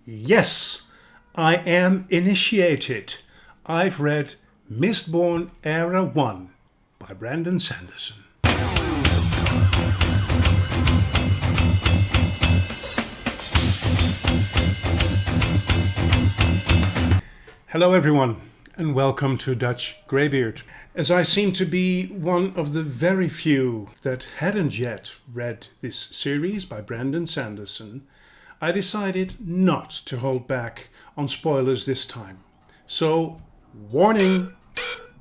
Yes, I am initiated. I've read Mistborn Era One by Sanderson. Hello everyone and welcome to Dutch Greybeard. As I seem to be one of the very few that hadn't yet read this series by Sanderson, I decided not to hold back on spoilers this time. So, warning!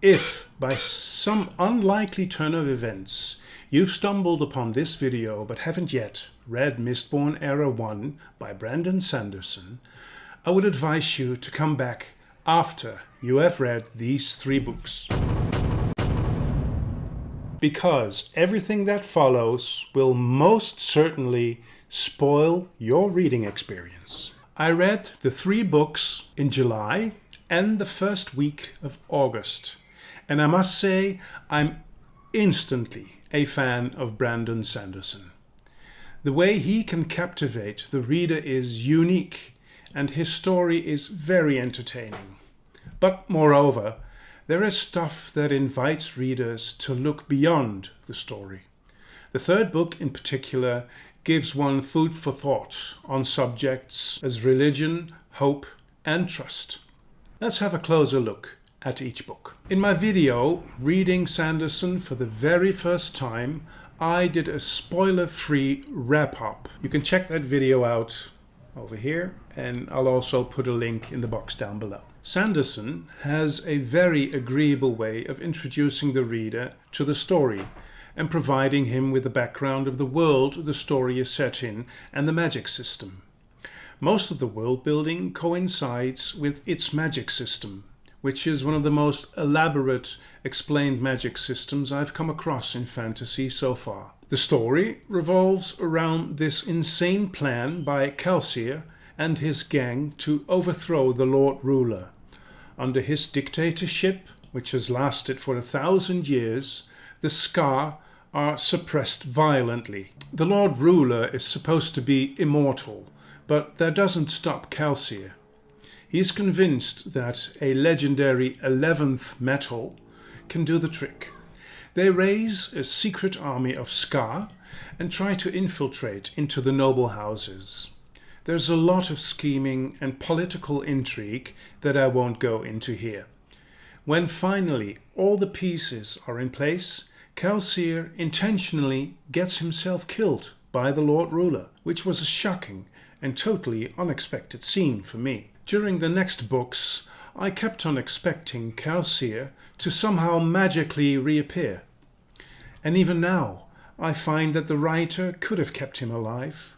If, by some unlikely turn of events, you've stumbled upon this video but haven't yet read Mistborn Era One by Sanderson, I would advise you to come back after you have read these 3 books. Because everything that follows will most certainly spoil your reading experience. I read the 3 books in July and the first week of August, and I must say I'm instantly a fan of Sanderson. The way he can captivate the reader is unique, and his story is very entertaining. But moreover, there is stuff that invites readers to look beyond the story. The 3rd book in particular gives one food for thought on subjects as religion, hope and trust. Let's have a closer look at each book. In my video, reading Sanderson for the very first time, I did a spoiler-free wrap-up. You can check that video out over here, and I'll also put a link in the box down below. Sanderson has a very agreeable way of introducing the reader to the story and providing him with the background of the world the story is set in and the magic system. Most of the world building coincides with its magic system, which is one of the most elaborate explained magic systems I've come across in fantasy so far. The story revolves around this insane plan by Kelsier and his gang to overthrow the Lord Ruler. Under his dictatorship, which has lasted for 1,000 years, the Scar are suppressed violently. The Lord Ruler is supposed to be immortal, but that doesn't stop Kelsier. He is convinced that a legendary 11th metal can do the trick. They raise a secret army of Scar and try to infiltrate into the noble houses. There's a lot of scheming and political intrigue that I won't go into here. When finally all the pieces are in place, Kelsier intentionally gets himself killed by the Lord Ruler, which was a shocking and totally unexpected scene for me. During the next books, I kept on expecting Kelsier to somehow magically reappear. And even now, I find that the writer could have kept him alive.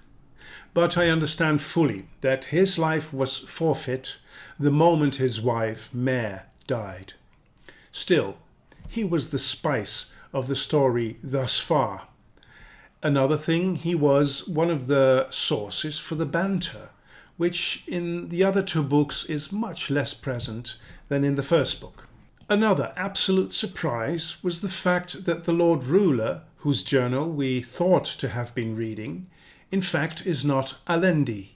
But I understand fully that his life was forfeit the moment his wife, Mare, died. Still, he was the spice of the story thus far. Another thing, he was one of the sources for the banter, which in the other 2 books is much less present than in the first book. Another absolute surprise was the fact that the Lord Ruler, whose journal we thought to have been reading, in fact is not Alendi,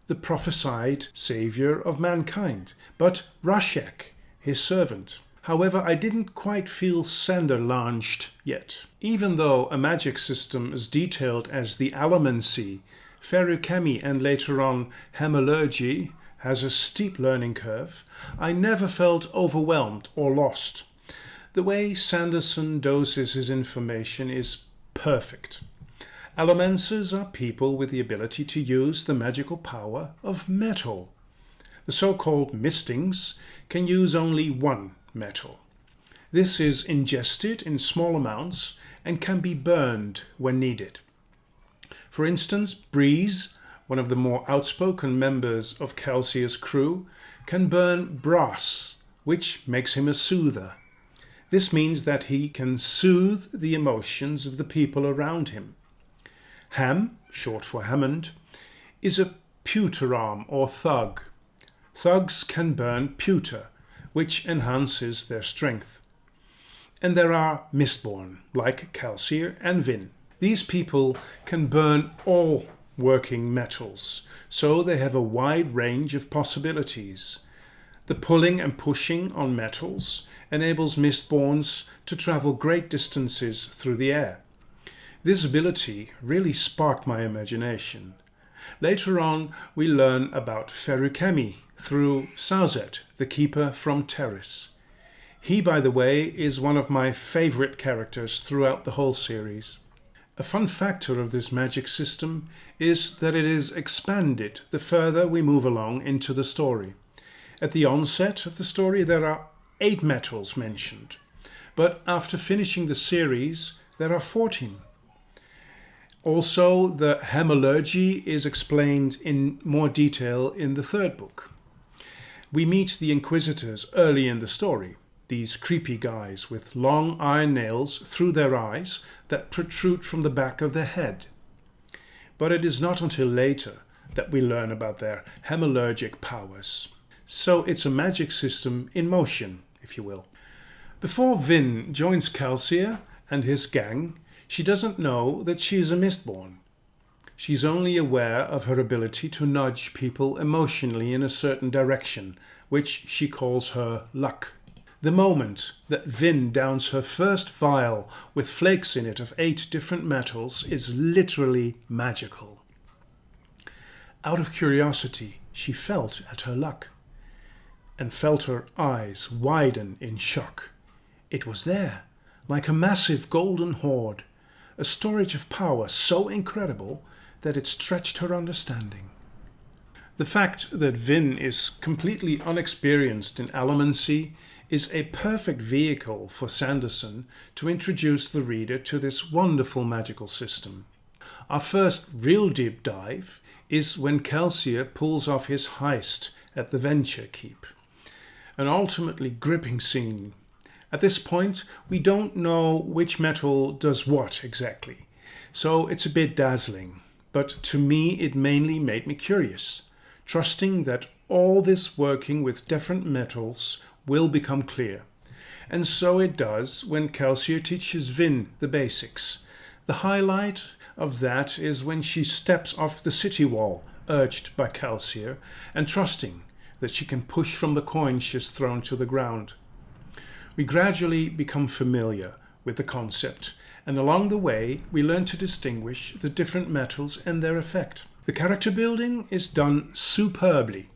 the prophesied savior of mankind, but Rashek, his servant. However, I didn't quite feel Sander launched yet. Even though a magic system as detailed as the Allomancy, Feruchemy and later on Hemorrhagy has a steep learning curve, I never felt overwhelmed or lost. The way Sanderson doses his information is perfect. Allomancers are people with the ability to use the magical power of metal. The so-called mistings can use only one metal. This is ingested in small amounts and can be burned when needed. For instance, Breeze, one of the more outspoken members of Kelsier's crew, can burn brass, which makes him a soother. This means that he can soothe the emotions of the people around him. Ham, short for Hammond, is a pewteram or thug. Thugs can burn pewter, which enhances their strength. And there are Mistborn, like Kelsier and Vin. These people can burn all working metals, so they have a wide range of possibilities. The pulling and pushing on metals enables Mistborns to travel great distances through the air. This ability really sparked my imagination. Later on, we learn about Ferruchemi through Sazed, the Keeper from Terris. He, by the way, is one of my favorite characters throughout the whole series. A fun factor of this magic system is that it is expanded the further we move along into the story. At the onset of the story there are 8 metals mentioned, but after finishing the series there are 14. Also, the hemallurgy is explained in more detail in the 3rd book. We meet the Inquisitors early in the story, these creepy guys with long iron nails through their eyes that protrude from the back of their head. But it is not until later that we learn about their hemallurgic powers. So it's a magic system in motion, if you will. Before Vin joins Kelsier and his gang, she doesn't know that she is a Mistborn. She's only aware of her ability to nudge people emotionally in a certain direction, which she calls her luck. The moment that Vin downs her first vial with flakes in it of 8 different metals is literally magical. Out of curiosity, she felt at her luck and felt her eyes widen in shock. It was there, like a massive golden hoard, a storage of power so incredible that it stretched her understanding. The fact that Vin is completely unexperienced in allomancy is a perfect vehicle for Sanderson to introduce the reader to this wonderful magical system. Our first real deep dive is when Kelsier pulls off his heist at the Venture Keep. An ultimately gripping scene. At this point, we don't know which metal does what exactly, so it's a bit dazzling. But to me, it mainly made me curious, trusting that all this working with different metals will become clear. And so it does when Kelsier teaches Vin the basics. The highlight of that is when she steps off the city wall, urged by Kelsier, and trusting that she can push from the coin she has thrown to the ground. We gradually become familiar with the concept, and along the way we learn to distinguish the different metals and their effect. The character building is done superbly.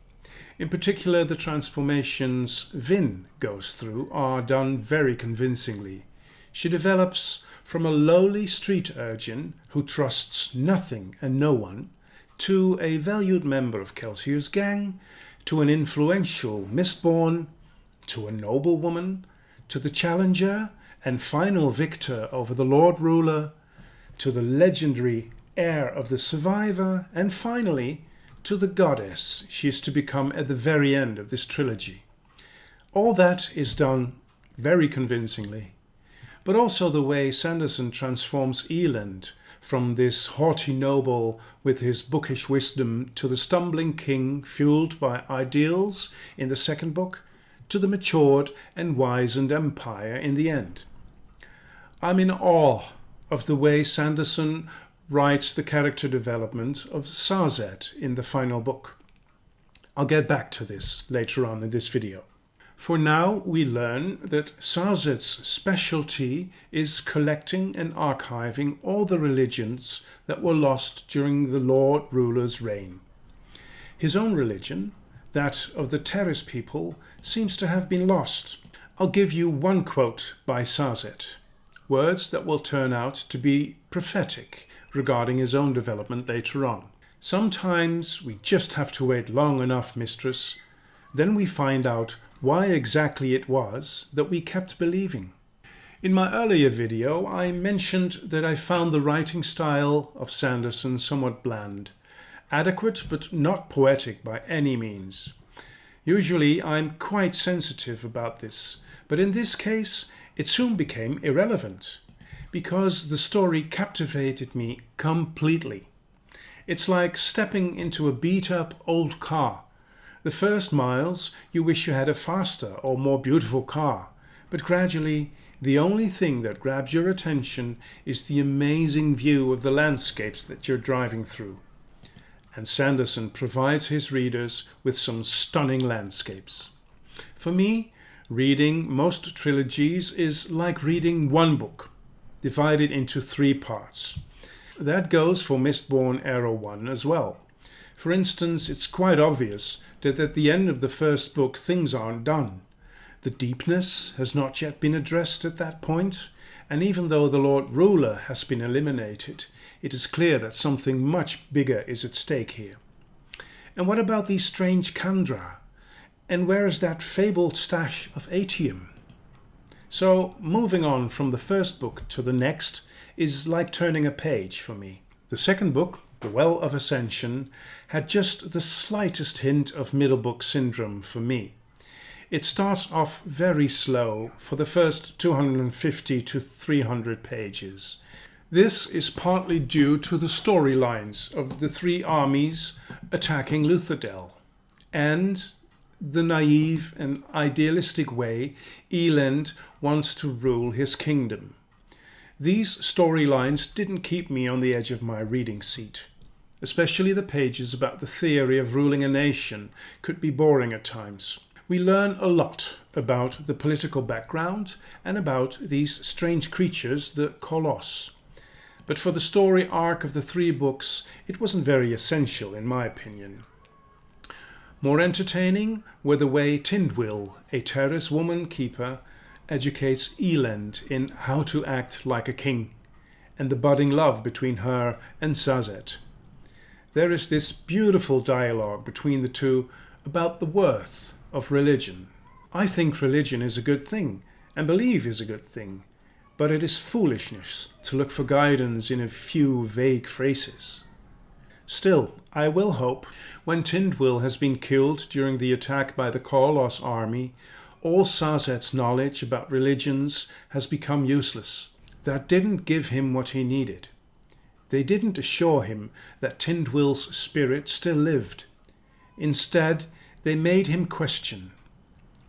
In particular, the transformations Vin goes through are done very convincingly. She develops from a lowly street urchin who trusts nothing and no one, to a valued member of Kelsier's gang, to an influential Mistborn, to a noblewoman, to the challenger and final victor over the Lord Ruler, to the legendary heir of the Survivor, and finally to the goddess she is to become at the very end of this trilogy. All that is done very convincingly, but also the way Sanderson transforms Eland from this haughty noble with his bookish wisdom to the stumbling king fueled by ideals in the 2nd book, to the matured and wizened empire in the end. I'm in awe of the way Sanderson writes the character development of Sazed in the final book. I'll get back to this later on in this video. For now, we learn that Sazed's specialty is collecting and archiving all the religions that were lost during the Lord Ruler's reign. His own religion, that of the Terris people, seems to have been lost. I'll give you one quote by Sazed, words that will turn out to be prophetic regarding his own development later on. Sometimes we just have to wait long enough, mistress. Then we find out why exactly it was that we kept believing. In my earlier video, I mentioned that I found the writing style of Sanderson somewhat bland. Adequate, but not poetic by any means. Usually I'm quite sensitive about this, but in this case it soon became irrelevant, because the story captivated me completely. It's like stepping into a beat-up old car. The first miles you wish you had a faster or more beautiful car, but gradually the only thing that grabs your attention is the amazing view of the landscapes that you're driving through. and Sanderson provides his readers with some stunning landscapes. For me, reading most trilogies is like reading one book, divided into 3 parts. That goes for Mistborn Era One as well. For instance, it's quite obvious that at the end of the first book things aren't done. The deepness has not yet been addressed at that point, and even though the Lord Ruler has been eliminated, it is clear that something much bigger is at stake here. And what about these strange Kandra? And where is that fabled stash of atium? So, moving on from the first book to the next is like turning a page for me. The second book, The Well of Ascension, had just the slightest hint of middle book syndrome for me. It starts off very slow for the first 250 to 300 pages. This is partly due to the storylines of the 3 armies attacking Luthadel and the naive and idealistic way Elend wants to rule his kingdom. These storylines didn't keep me on the edge of my reading seat. Especially the pages about the theory of ruling a nation could be boring at times. We learn a lot about the political background and about these strange creatures, the Colossus. But for the story arc of the 3 books, it wasn't very essential in my opinion. More entertaining were the way Tindwyl, a Terrace woman keeper, educates Elend in how to act like a king, and the budding love between her and Sazed. There is this beautiful dialogue between the two about the worth of religion. I think religion is a good thing, and belief is a good thing, but it is foolishness to look for guidance in a few vague phrases. Still, I will hope, when Tindwyl has been killed during the attack by the Colossus army, all Sazed's knowledge about religions has become useless. That didn't give him what he needed. They didn't assure him that Tindwyl's spirit still lived. Instead, they made him question.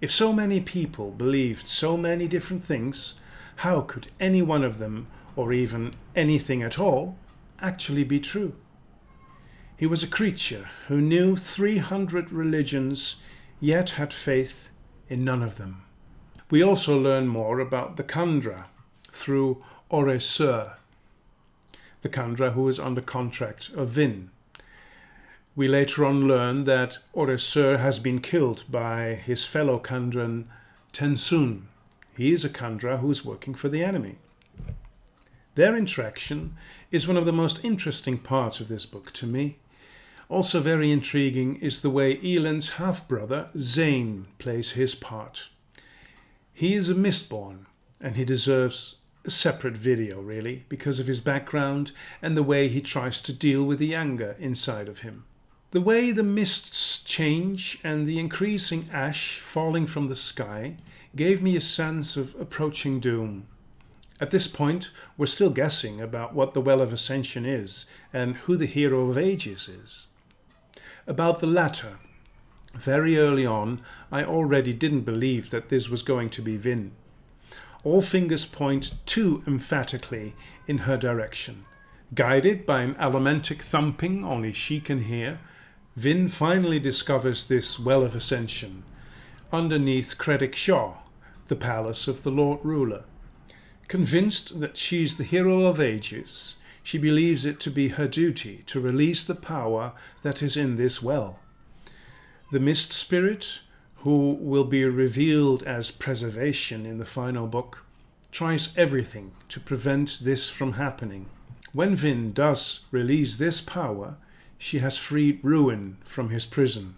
If so many people believed so many different things, how could any one of them, or even anything at all, actually be true? He was a creature who knew 300 religions, yet had faith in none of them. We also learn more about the Kandra through Oresur, the Kandra who is under contract of Vin. We later on learn that Oresur has been killed by his fellow Kandran Tensun. He is a Kandra who is working for the enemy. Their interaction is one of the most interesting parts of this book to me. Also very intriguing is the way Elend's half-brother Zane plays his part. He is a Mistborn, and he deserves a separate video really, because of his background and the way he tries to deal with the anger inside of him. The way the mists change and the increasing ash falling from the sky gave me a sense of approaching doom. At this point, we're still guessing about what the Well of Ascension is and who the Hero of Ages is. About the latter, very early on, I already didn't believe that this was going to be Vin. All fingers point too emphatically in her direction. Guided by an elementic thumping only she can hear, Vin finally discovers this Well of Ascension, underneath Credit Shaw, the palace of the Lord Ruler. Convinced that she's the Hero of Ages, she believes it to be her duty to release the power that is in this well. The Mist Spirit, who will be revealed as Preservation in the final book, tries everything to prevent this from happening. When Vin does release this power, she has freed Ruin from his prison.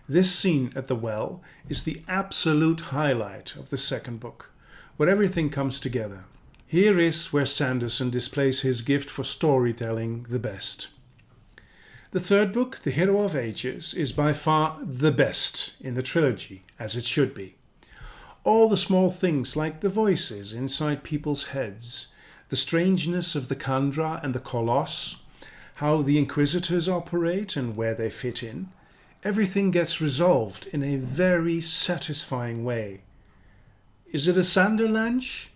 This scene at the well is the absolute highlight of the second book, where everything comes together. Here is where Sanderson displays his gift for storytelling the best. The third book, The Hero of Ages, is by far the best in the trilogy, as it should be. All the small things like the voices inside people's heads, the strangeness of the Kandra and the Colossus, how the Inquisitors operate and where they fit in, everything gets resolved in a very satisfying way. Is it a Sanderlanche?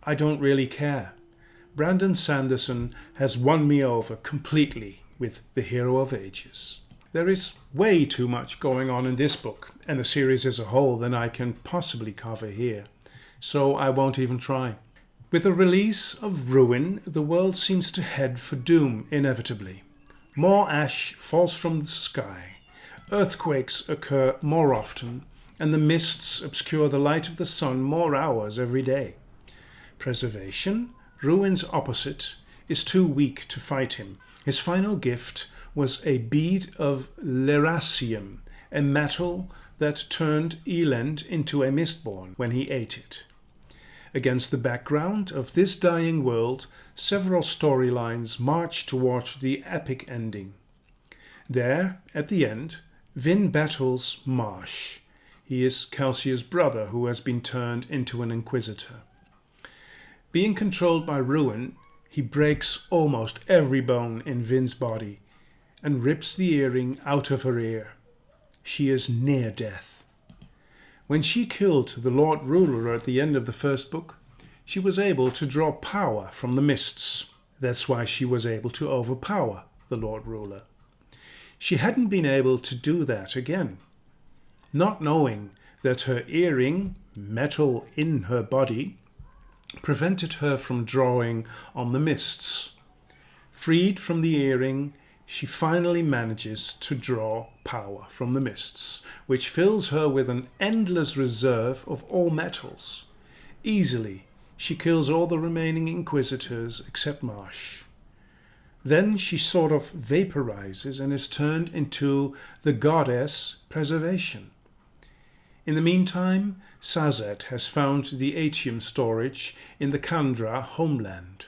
I don't really care. Brandon Sanderson has won me over completely with the Hero of Ages. There is way too much going on in this book and the series as a whole than I can possibly cover here, so I won't even try. With the release of Ruin, the world seems to head for doom inevitably. More ash falls from the sky, earthquakes occur more often, and the mists obscure the light of the sun more hours every day. Preservation, Ruin's opposite, is too weak to fight him. His final gift was a bead of lerasium, a metal that turned Elend into a Mistborn when he ate it. Against the background of this dying world, several storylines march toward the epic ending. There, at the end, Vin battles Marsh. He is Kelsia's brother who has been turned into an Inquisitor. Being controlled by Ruin, he breaks almost every bone in Vin's body and rips the earring out of her ear. She is near death. When she killed the Lord Ruler at the end of the first book, she was able to draw power from the mists. That's why she was able to overpower the Lord Ruler. She hadn't been able to do that again. Not knowing that her earring, metal in her body, prevented her from drawing on the mists. Freed from the earring, she finally manages to draw power from the mists, which fills her with an endless reserve of all metals. Easily, she kills all the remaining Inquisitors except Marsh. Then she sort of vaporizes and is turned into the goddess Preservation. In the meantime, Sazed has found the atium storage in the Kandra homeland.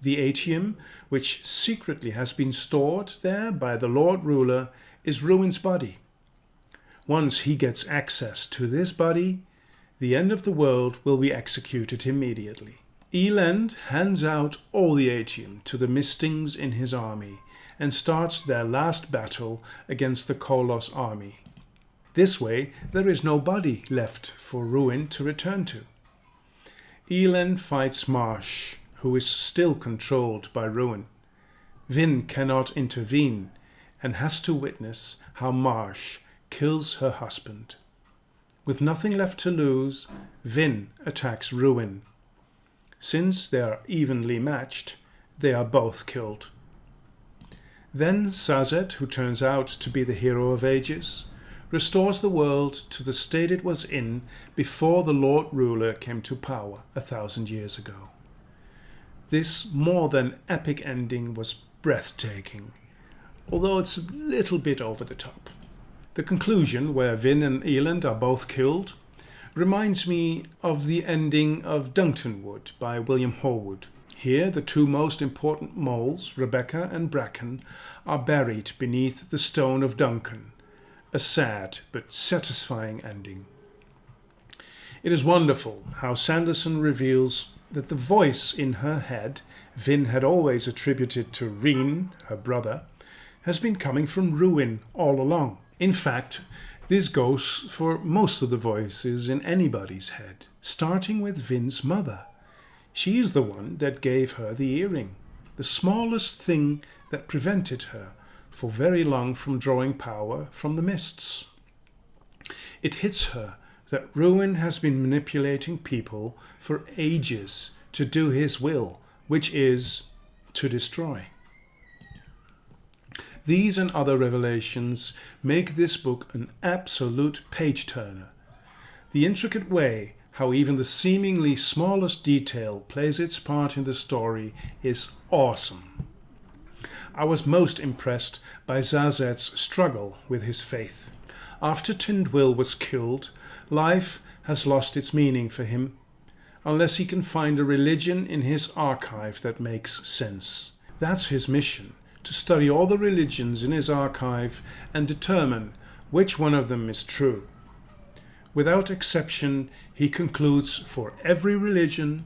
The atium, which secretly has been stored there by the Lord Ruler, is Ruin's body. Once he gets access to this body, the end of the world will be executed immediately. Elend hands out all the atium to the Mistings in his army and starts their last battle against the Kolos army. This way, there is no body left for Ruin to return to. Elend fights Marsh, who is still controlled by Ruin. Vin cannot intervene and has to witness how Marsh kills her husband. With nothing left to lose, Vin attacks Ruin. Since they are evenly matched, they are both killed. Then Sazed, who turns out to be the Hero of Ages, restores the world to the state it was in before the Lord Ruler came to power 1,000 years ago. This more than epic ending was breathtaking, although it's a little bit over the top. The conclusion, where Vin and Elend are both killed, reminds me of the ending of Duntonwood by William Horwood. Here, the two most important moles, Rebecca and Bracken, are buried beneath the stone of Duncan. A sad but satisfying ending. It is wonderful how Sanderson reveals that the voice in her head Vin had always attributed to Reen, her brother, has been coming from Ruin all along. In fact, this goes for most of the voices in anybody's head, starting with Vin's mother. She is the one that gave her the earring, the smallest thing that prevented her for very long from drawing power from the mists. It hits her that Ruin has been manipulating people for ages to do his will, which is to destroy. These and other revelations make this book an absolute page-turner. The intricate way how even the seemingly smallest detail plays its part in the story is awesome. I was most impressed by Zazed's struggle with his faith. After Tindwyl was killed, life has lost its meaning for him, unless he can find a religion in his archive that makes sense. That's his mission, to study all the religions in his archive and determine which one of them is true. Without exception, he concludes for every religion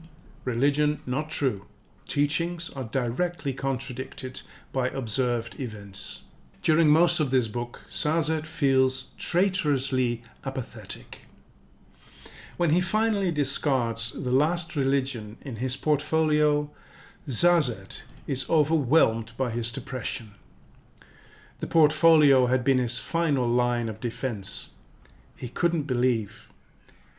not true. Teachings are directly contradicted by observed events. During most of this book, Sazed feels traitorously apathetic. When he finally discards the last religion in his portfolio, Sazed is overwhelmed by his depression. The portfolio had been his final line of defense. He couldn't believe.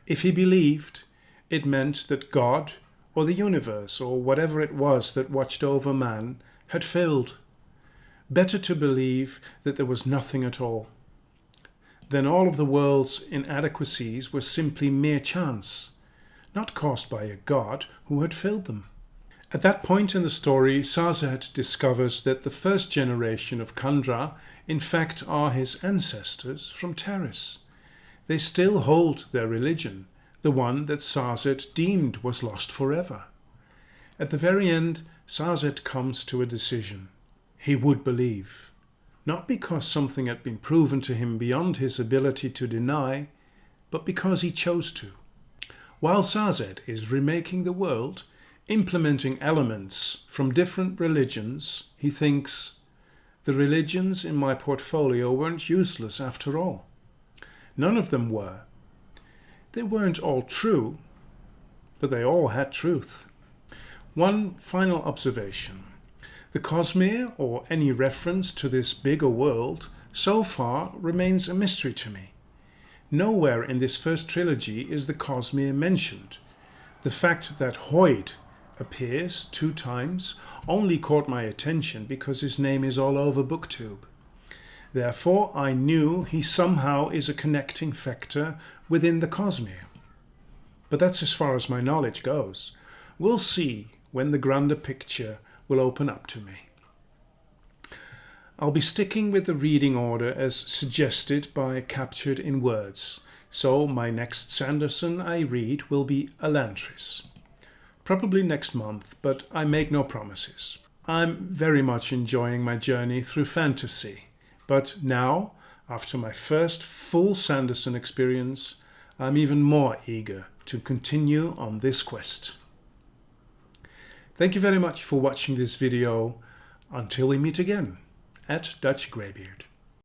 If he believed, it meant that God, or the universe, or whatever it was that watched over man, had failed. Better to believe that there was nothing at all. Then all of the world's inadequacies were simply mere chance, not caused by a God who had failed them. At that point in the story, Sazed discovers that the first generation of Kandra in fact are his ancestors from Terris. They still hold their religion, the one that Sazed deemed was lost forever. At the very end, Sazed comes to a decision. He would believe, not because something had been proven to him beyond his ability to deny, but because he chose to. While Sazed is remaking the world, implementing elements from different religions, he thinks, the religions in my portfolio weren't useless after all. None of them were. They weren't all true, but they all had truth. One final observation. The Cosmere, or any reference to this bigger world, so far remains a mystery to me. Nowhere in this first trilogy is the Cosmere mentioned. The fact that Hoid appears 2 times only caught my attention because his name is all over BookTube. Therefore, I knew he somehow is a connecting factor within the Cosmere. But that's as far as my knowledge goes. We'll see when the grander picture will open up to me. I'll be sticking with the reading order as suggested by Captured in Words, so my next Sanderson I read will be Elantris. Probably next month, but I make no promises. I'm very much enjoying my journey through fantasy, but now, after my first full Sanderson experience, I'm even more eager to continue on this quest. Thank you very much for watching this video. Until we meet again at Dutch Greybeard.